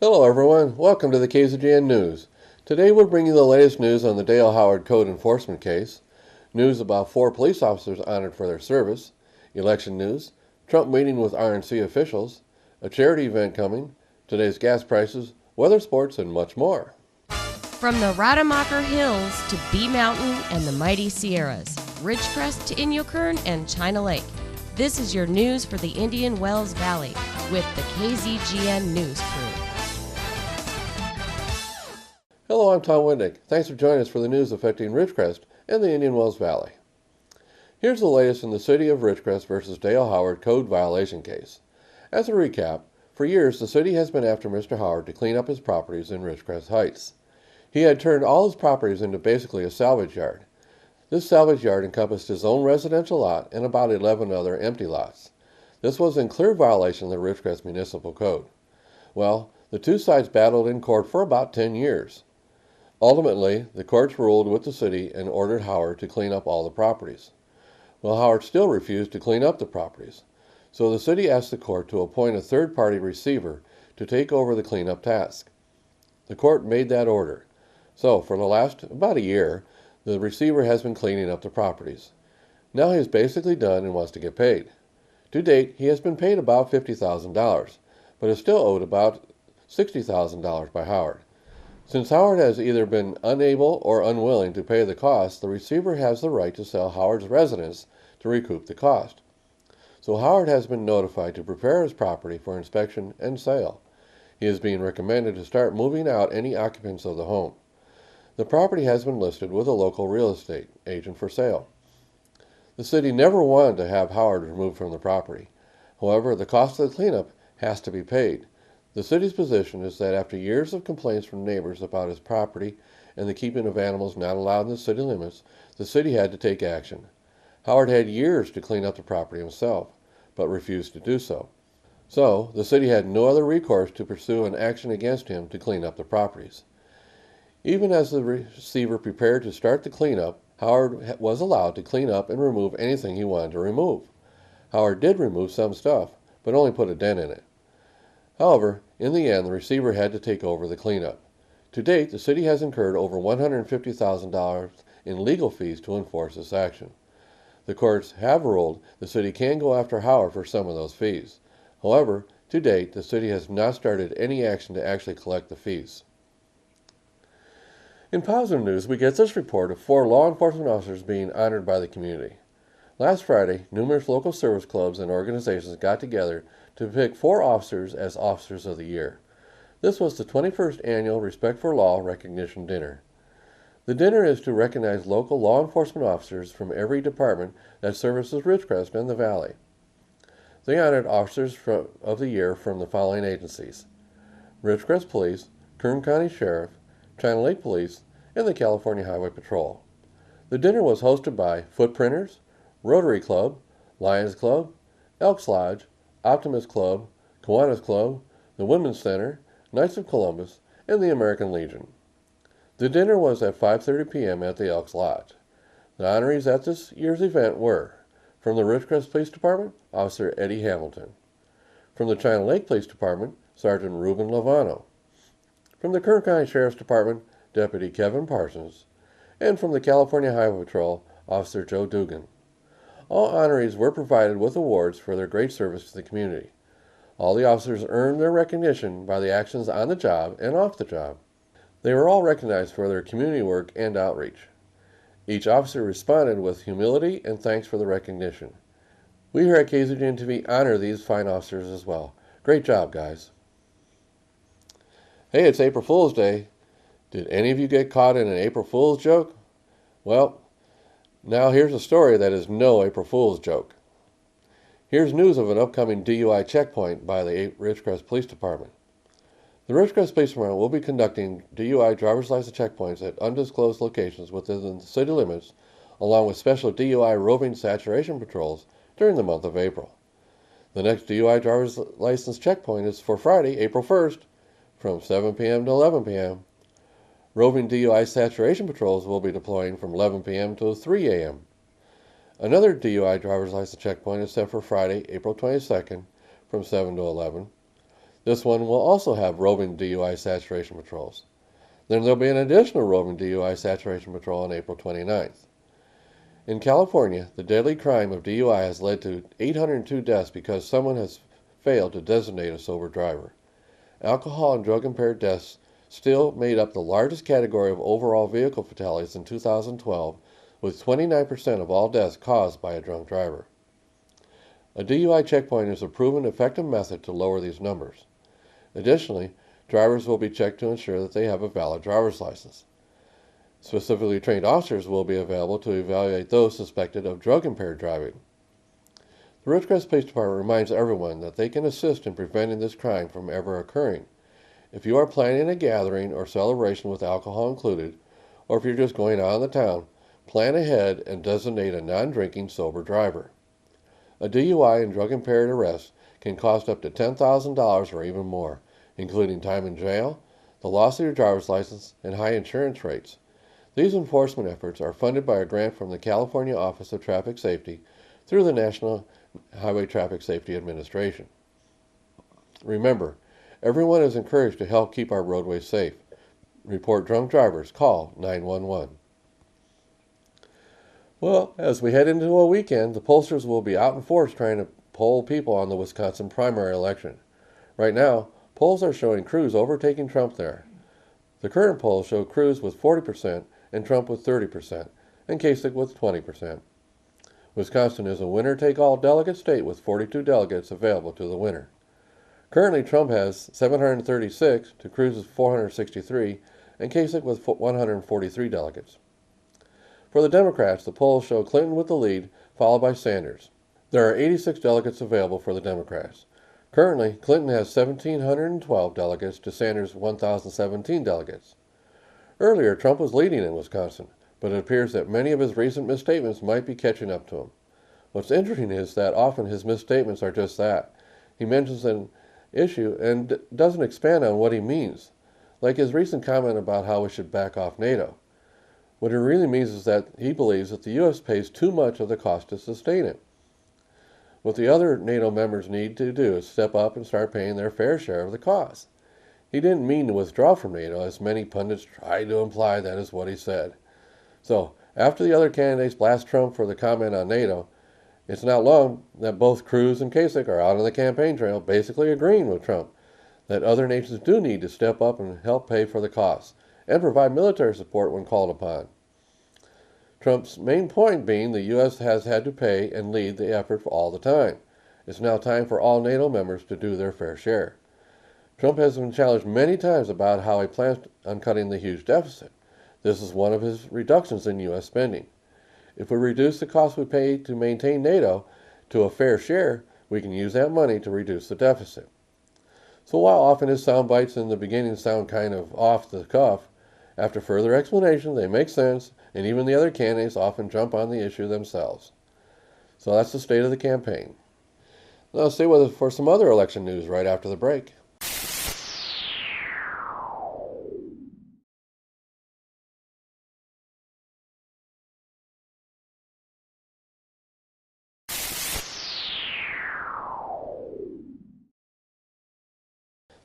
Hello everyone, welcome to the KZGN News. Today we'll bring you the latest news on the Dale Howard Code Enforcement case, news about 4 police officers honored for their service, election news, Trump meeting with RNC officials, a charity event coming, today's gas prices, weather sports, and much more. From the Rademacher Hills to Bee Mountain and the mighty Sierras, Ridgecrest to Inyokern and China Lake, this is your news for the Indian Wells Valley with the KZGN News crew. Hello, I'm Tom Windick. Thanks for joining us for the news affecting Ridgecrest and the Indian Wells Valley. Here's the latest in the City of Ridgecrest versus Dale Howard Code violation case. As a recap, for years the city has been after Mr. Howard to clean up his properties in Ridgecrest Heights. He had turned all his properties into basically a salvage yard. This salvage yard encompassed his own residential lot and about 11 other empty lots. This was in clear violation of the Ridgecrest Municipal Code. Well, the two sides battled in court for about 10 years. Ultimately, the courts ruled with the city and ordered Howard to clean up all the properties. Well, Howard still refused to clean up the properties, so the city asked the court to appoint a third-party receiver to take over the cleanup task. The court made that order. So, for the last about a year, the receiver has been cleaning up the properties. Now he is basically done and wants to get paid. To date, he has been paid about $50,000, but is still owed about $60,000 by Howard. Since Howard has either been unable or unwilling to pay the cost, the receiver has the right to sell Howard's residence to recoup the cost. So Howard has been notified to prepare his property for inspection and sale. He is being recommended to start moving out any occupants of the home. The property has been listed with a local real estate agent for sale. The city never wanted to have Howard removed from the property. However, the cost of the cleanup has to be paid. The city's position is that after years of complaints from neighbors about his property and the keeping of animals not allowed in the city limits, the city had to take action. Howard had years to clean up the property himself, but refused to do so. So, the city had no other recourse to pursue an action against him to clean up the properties. Even as the receiver prepared to start the cleanup, Howard was allowed to clean up and remove anything he wanted to remove. Howard did remove some stuff, but only put a dent in it. However, in the end, the receiver had to take over the cleanup. To date, the city has incurred over $150,000 in legal fees to enforce this action. The courts have ruled the city can go after Howard for some of those fees. However, to date, the city has not started any action to actually collect the fees. In positive news, we get this report of 4 law enforcement officers being honored by the community. Last Friday, numerous local service clubs and organizations got together to pick 4 officers as Officers of the Year. This was the 21st Annual Respect for Law Recognition Dinner. The dinner is to recognize local law enforcement officers from every department that services Ridgecrest and the Valley. They honored Officers of the Year from the following agencies: Ridgecrest Police, Kern County Sheriff, China Lake Police, and the California Highway Patrol. The dinner was hosted by Footprinters, Rotary Club, Lions Club, Elks Lodge, Optimist Club, Kiwanis Club, the Women's Center, Knights of Columbus, and the American Legion. The dinner was at 5:30 p.m. at the Elks Lodge. The honorees at this year's event were, from the Ridgecrest Police Department, Officer Eddie Hamilton. From the China Lake Police Department, Sergeant Ruben Lovano. From the Kern County Sheriff's Department, Deputy Kevin Parsons. And from the California Highway Patrol, Officer Joe Dugan. All honorees were provided with awards for their great service to the community. All the officers earned their recognition by the actions on the job and off the job. They were all recognized for their community work and outreach. Each officer responded with humility and thanks for the recognition. We here at KZGN-TV honor these fine officers as well. Great job, guys. Hey, it's April Fool's Day. Did any of you get caught in an April Fool's joke? Well, now here's a story that is no April Fool's joke. Here's news of an upcoming DUI checkpoint by the Ridgecrest Police Department. The Ridgecrest Police Department will be conducting DUI driver's license checkpoints at undisclosed locations within the city limits, along with special DUI roving saturation patrols during the month of April. The next DUI driver's license checkpoint is for Friday, April 1st, from 7 p.m. to 11 p.m. Roving DUI saturation patrols will be deploying from 11 p.m. to 3 a.m. Another DUI driver's license checkpoint is set for Friday, April 22nd, from 7 to 11. This one will also have roving DUI saturation patrols. Then there'll be an additional roving DUI saturation patrol on April 29th. In California, the deadly crime of DUI has led to 802 deaths because someone has failed to designate a sober driver. Alcohol and drug-impaired deaths still made up the largest category of overall vehicle fatalities in 2012, with 29% of all deaths caused by a drunk driver. A DUI checkpoint is a proven effective method to lower these numbers. Additionally, drivers will be checked to ensure that they have a valid driver's license. Specifically trained officers will be available to evaluate those suspected of drug-impaired driving. The Ridgecrest Police Department reminds everyone that they can assist in preventing this crime from ever occurring. If you are planning a gathering or celebration with alcohol included, or if you're just going out in the town, plan ahead and designate a non-drinking sober driver. A DUI and drug-impaired arrest can cost up to $10,000 or even more, including time in jail, the loss of your driver's license, and high insurance rates. These enforcement efforts are funded by a grant from the California Office of Traffic Safety through the National Highway Traffic Safety Administration. Remember, everyone is encouraged to help keep our roadways safe. Report drunk drivers. Call 911. Well, as we head into a weekend, the pollsters will be out in force trying to poll people on the Wisconsin primary election. Right now, polls are showing Cruz overtaking Trump there. The current polls show Cruz with 40% and Trump with 30%, and Kasich with 20%. Wisconsin is a winner-take-all delegate state with 42 delegates available to the winner. Currently, Trump has 736 to Cruz's 463, and Kasich with 143 delegates. For the Democrats, the polls show Clinton with the lead, followed by Sanders. There are 86 delegates available for the Democrats. Currently, Clinton has 1,712 delegates to Sanders' 1,017 delegates. Earlier, Trump was leading in Wisconsin, but it appears that many of his recent misstatements might be catching up to him. What's interesting is that often his misstatements are just that. He mentions an issue and doesn't expand on what he means, like his recent comment about how we should back off NATO. What he really means is that he believes that the U.S. pays too much of the cost to sustain it. What the other NATO members need to do is step up and start paying their fair share of the cost. He didn't mean to withdraw from NATO, as many pundits tried to imply that is what he said. So, after the other candidates blast Trump for the comment on NATO, it's not long that both Cruz and Kasich are out on the campaign trail basically agreeing with Trump that other nations do need to step up and help pay for the costs and provide military support when called upon. Trump's main point being the U.S. has had to pay and lead the effort all the time. It's now time for all NATO members to do their fair share. Trump has been challenged many times about how he plans on cutting the huge deficit. This is one of his reductions in U.S. spending. If we reduce the cost we pay to maintain NATO to a fair share, we can use that money to reduce the deficit. So while often his sound bites in the beginning sound kind of off the cuff, after further explanation they make sense, and even the other candidates often jump on the issue themselves. So that's the state of the campaign. Now stay with us for some other election news right after the break.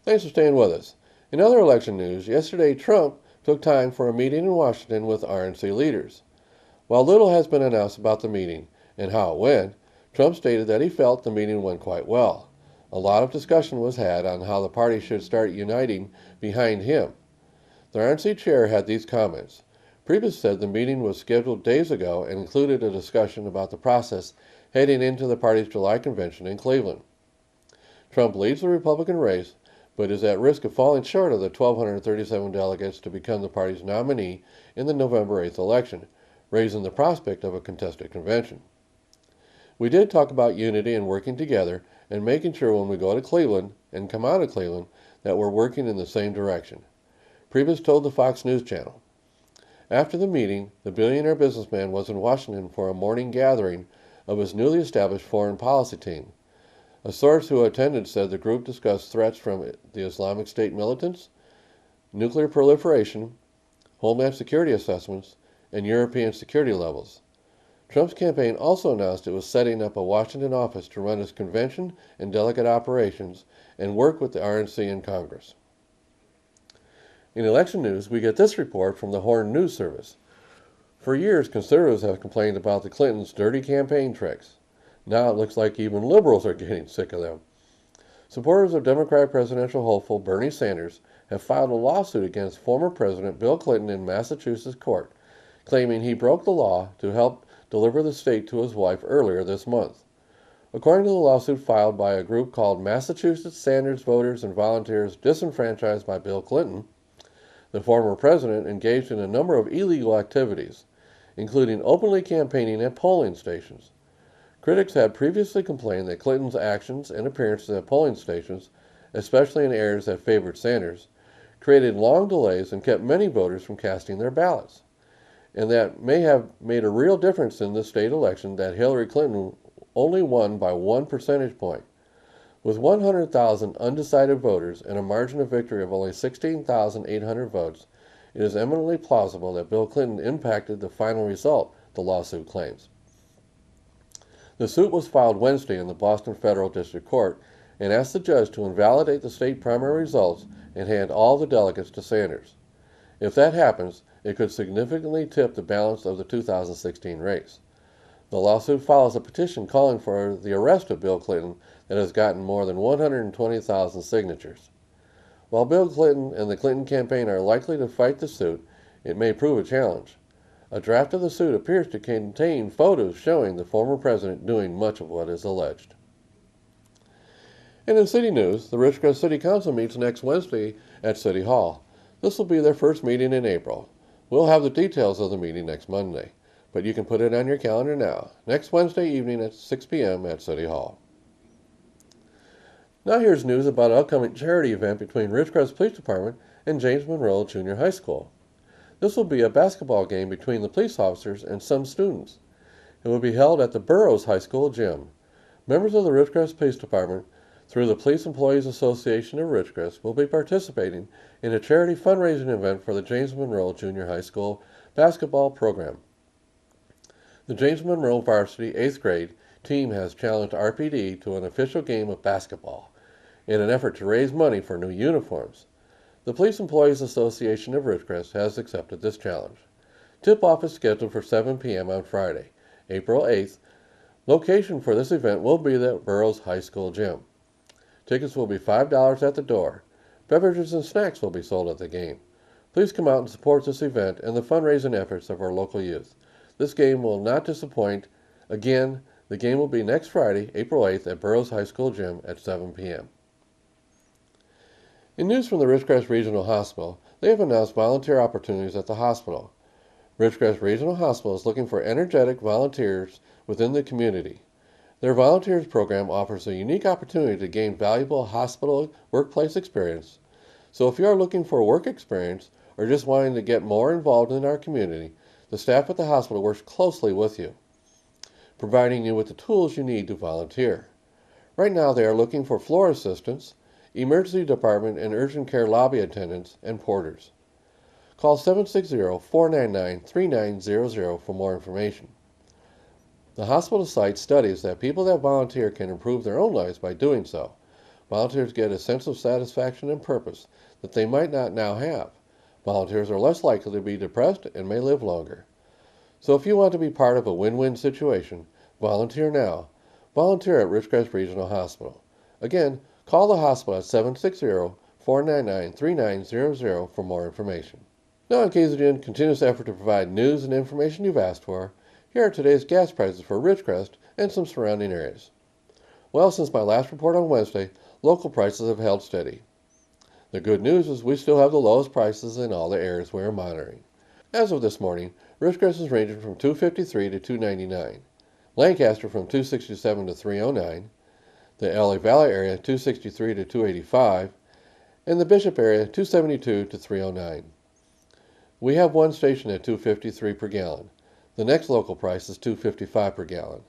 Thanks for staying with us. In other election news, yesterday Trump took time for a meeting in Washington with RNC leaders. While little has been announced about the meeting and how it went, Trump stated that he felt the meeting went quite well. A lot of discussion was had on how the party should start uniting behind him. The RNC chair had these comments. Priebus said the meeting was scheduled days ago and included a discussion about the process heading into the party's July convention in Cleveland. Trump leads the Republican race, but is at risk of falling short of the 1,237 delegates to become the party's nominee in the November 8th election, raising the prospect of a contested convention. We did talk about unity and working together and making sure when we go to Cleveland and come out of Cleveland that we're working in the same direction, Priebus told the Fox News Channel. After the meeting, the billionaire businessman was in Washington for a morning gathering of his newly established foreign policy team. A source who attended said the group discussed threats from the Islamic State militants, nuclear proliferation, homeland security assessments, and European security levels. Trump's campaign also announced it was setting up a Washington office to run its convention and delegate operations and work with the RNC in Congress. In election news, we get this report from the Horn News Service. For years, conservatives have complained about the Clintons' dirty campaign tricks. Now it looks like even liberals are getting sick of them. Supporters of Democratic presidential hopeful Bernie Sanders have filed a lawsuit against former President Bill Clinton in Massachusetts court, claiming he broke the law to help deliver the state to his wife earlier this month. According to the lawsuit filed by a group called Massachusetts Sanders Voters and Volunteers Disenfranchised by Bill Clinton, the former president engaged in a number of illegal activities, including openly campaigning at polling stations. Critics had previously complained that Clinton's actions and appearances at polling stations, especially in areas that favored Sanders, created long delays and kept many voters from casting their ballots, and that may have made a real difference in the state election that Hillary Clinton only won by 1 percentage point. With 100,000 undecided voters and a margin of victory of only 16,800 votes, it is eminently plausible that Bill Clinton impacted the final result, the lawsuit claims. The suit was filed Wednesday in the Boston Federal District Court and asked the judge to invalidate the state primary results and hand all the delegates to Sanders. If that happens, it could significantly tip the balance of the 2016 race. The lawsuit follows a petition calling for the arrest of Bill Clinton that has gotten more than 120,000 signatures. While Bill Clinton and the Clinton campaign are likely to fight the suit, it may prove a challenge. A draft of the suit appears to contain photos showing the former president doing much of what is alleged. And in city news, the Ridgecrest City Council meets next Wednesday at City Hall. This will be their first meeting in April. We'll have the details of the meeting next Monday, but you can put it on your calendar now, next Wednesday evening at 6 p.m. at City Hall. Now here's news about an upcoming charity event between Ridgecrest Police Department and James Monroe Junior High School. This will be a basketball game between the police officers and some students. It will be held at the Burroughs High School gym. Members of the Ridgecrest Police Department, through the Police Employees Association of Ridgecrest, will be participating in a charity fundraising event for the James Monroe Junior High School basketball program. The James Monroe varsity 8th grade team has challenged RPD to an official game of basketball in an effort to raise money for new uniforms. The Police Employees Association of Ridgecrest has accepted this challenge. Tip-off is scheduled for 7 p.m. on Friday, April 8th. Location for this event will be the Burroughs High School gym. Tickets will be $5 at the door. Beverages and snacks will be sold at the game. Please come out and support this event and the fundraising efforts of our local youth. This game will not disappoint. Again, the game will be next Friday, April 8th at Burroughs High School gym at 7 p.m. In news from the Ridgecrest Regional Hospital, they have announced volunteer opportunities at the hospital. Ridgecrest Regional Hospital is looking for energetic volunteers within the community. Their volunteers program offers a unique opportunity to gain valuable hospital workplace experience. So if you are looking for work experience or just wanting to get more involved in our community, the staff at the hospital works closely with you, providing you with the tools you need to volunteer. Right now they are looking for floor assistants, emergency department and urgent care lobby attendants, and porters. Call 760-499-3900 for more information. The hospital site studies that people that volunteer can improve their own lives by doing so. Volunteers get a sense of satisfaction and purpose that they might not now have. Volunteers are less likely to be depressed and may live longer. So if you want to be part of a win-win situation, volunteer now. Volunteer at Ridgecrest Regional Hospital. Again, call the hospital at 760-499-3900 for more information. Now on KZGN continuous effort to provide news and information you've asked for, here are today's gas prices for Ridgecrest and some surrounding areas. Well, since my last report on Wednesday, local prices have held steady. The good news is we still have the lowest prices in all the areas we are monitoring. As of this morning, Ridgecrest is ranging from $2.53 to $2.99, Lancaster from $2.67 to $3.09, the LA Valley area $2.63 to $2.85, and the Bishop area $2.72 to $3.09. We have one station at $2.53 per gallon. The next local price is $2.55 per gallon.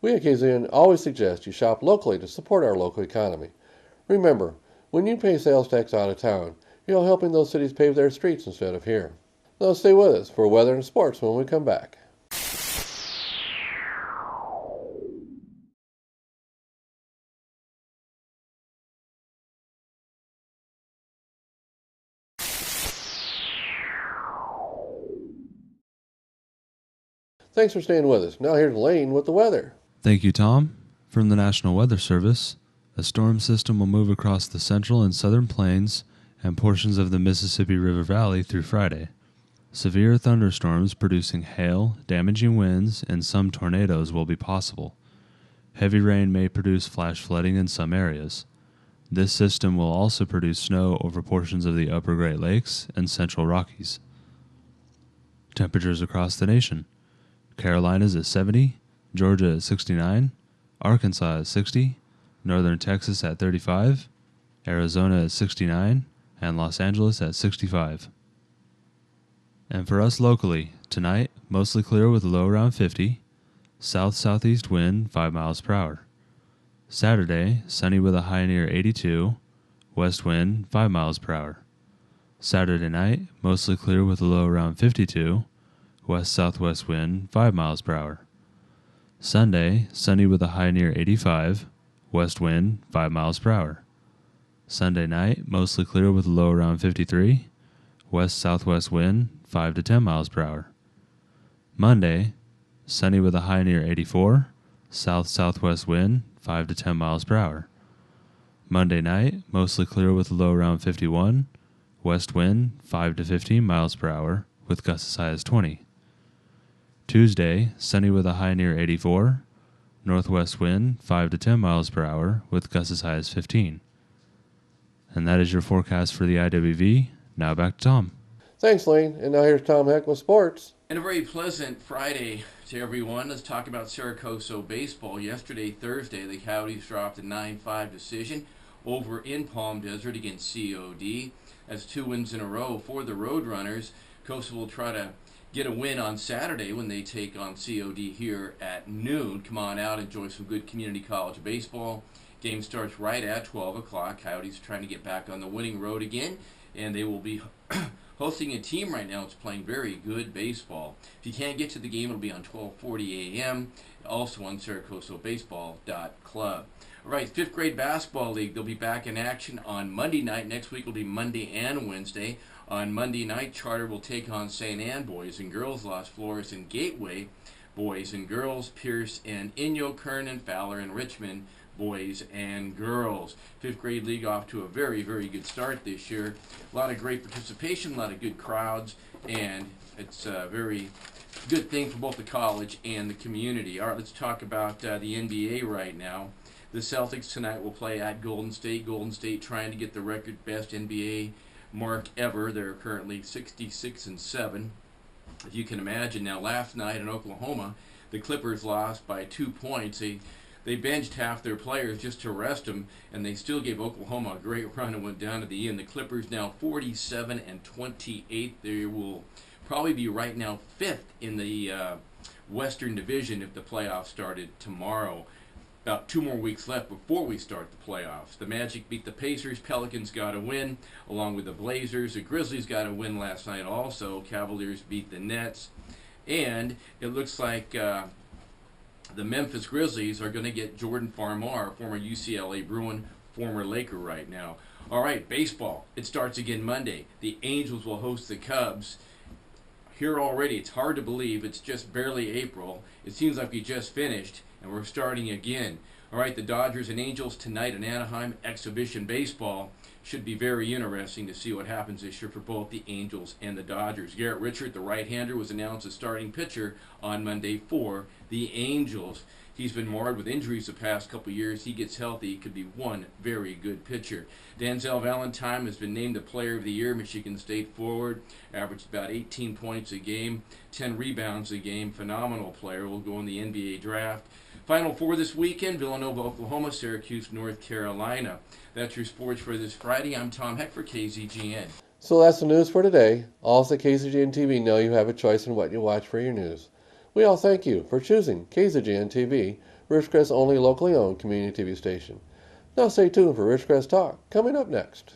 We at KZN always suggest you shop locally to support our local economy. Remember, when you pay sales tax out of town, you're helping those cities pave their streets instead of here. Now stay with us for weather and sports when we come back. Thanks for staying with us. Now here's Lane with the weather. Thank you, Tom. From the National Weather Service, a storm system will move across the central and southern plains and portions of the Mississippi River Valley through Friday. Severe thunderstorms producing hail, damaging winds, and some tornadoes will be possible. Heavy rain may produce flash flooding in some areas. This system will also produce snow over portions of the upper Great Lakes and central Rockies. Temperatures across the nation. Carolinas at 70, Georgia at 69, Arkansas at 60, northern Texas at 35, Arizona at 69, and Los Angeles at 65. And for us locally, tonight, mostly clear with a low around 50, south-southeast wind 5 miles per hour. Saturday, sunny with a high near 82, west wind 5 miles per hour. Saturday night, mostly clear with a low around 52, west-southwest wind 5 miles per hour. Sunday, sunny with a high near 85, west wind 5 miles per hour. Sunday night, mostly clear with a low around 53, west-southwest wind 5 to 10 miles per hour. Monday, sunny with a high near 84, south-southwest wind 5 to 10 miles per hour. Monday night, mostly clear with a low around 51, west wind 5 to 15 miles per hour with gusts as high as 20. Tuesday, sunny with a high near 84, northwest wind 5 to 10 miles per hour with gusts as high as 15. And that is your forecast for the IWV. Now back to Tom. Thanks, Lane. And now here's Tom Heck with sports. And a very pleasant Friday to everyone. Let's talk about Saracoso baseball. Yesterday, Thursday, the Coyotes dropped a 9-5 decision over in Palm Desert against COD. That's 2 wins in a row for the Roadrunners. Coastal will try to get a win on Saturday when they take on COD here at noon. Come on out, enjoy some good community college baseball. Game starts right at 12 o'clock. Coyotes are trying to get back on the winning road again, and they will be hosting a team right now that's playing very good baseball. If you can't get to the game, it'll be on 12:40 a.m., also on SaracosoBaseball.club. All right, 5th grade basketball league, they'll be back in action on Monday night. Next week will be Monday and Wednesday. On Monday night, Charter will take on St. Anne boys and girls, Las Flores and Gateway boys and girls, Pierce and Inyo, Kern and Fowler and Richmond boys and girls. 5th grade league off to a very, very good start this year. A lot of great participation, a lot of good crowds, and it's a very good thing for both the college and the community. All right, let's talk about the NBA right now. The Celtics tonight will play at Golden State. Golden State trying to get the record best NBA mark ever. They're currently 66-7. As you can imagine, now last night in Oklahoma, the Clippers lost by 2 points. They benched half their players just to rest them, and they still gave Oklahoma a great run and went down to the end. The Clippers now 47-28. They will probably be right now 5th in the Western Division if the playoffs started tomorrow. About 2 more weeks left before we start the playoffs. The Magic beat the Pacers. Pelicans got a win, along with the Blazers. The Grizzlies got a win last night also. Cavaliers beat the Nets. And it looks like the Memphis Grizzlies are going to get Jordan Farmar, former UCLA Bruin, former Laker right now. All right, baseball. It starts again Monday. The Angels will host the Cubs. Here already, it's hard to believe. It's just barely April. It seems like we just finished, and we're starting again. All right, the Dodgers and Angels tonight in Anaheim. Exhibition baseball. Should be very interesting to see what happens this year for both the Angels and the Dodgers. Garrett Richard, the right-hander, was announced as starting pitcher on Monday for the Angels. He's been marred with injuries the past couple years. He gets healthy, he could be one very good pitcher. Denzel Valentine has been named the Player of the Year. Michigan State forward, averaged about 18 points a game, 10 rebounds a game. Phenomenal player. Will go in the NBA draft. Final 4 this weekend: Villanova, Oklahoma; Syracuse, North Carolina. That's your sports for this Friday. I'm Tom Heck for KZGN. So that's the news for today. Also, KZGN-TV know you have a choice in what you watch for your news. We all thank you for choosing KZGN-TV, Ridgecrest's only locally owned community TV station. Now stay tuned for Ridgecrest Talk, coming up next.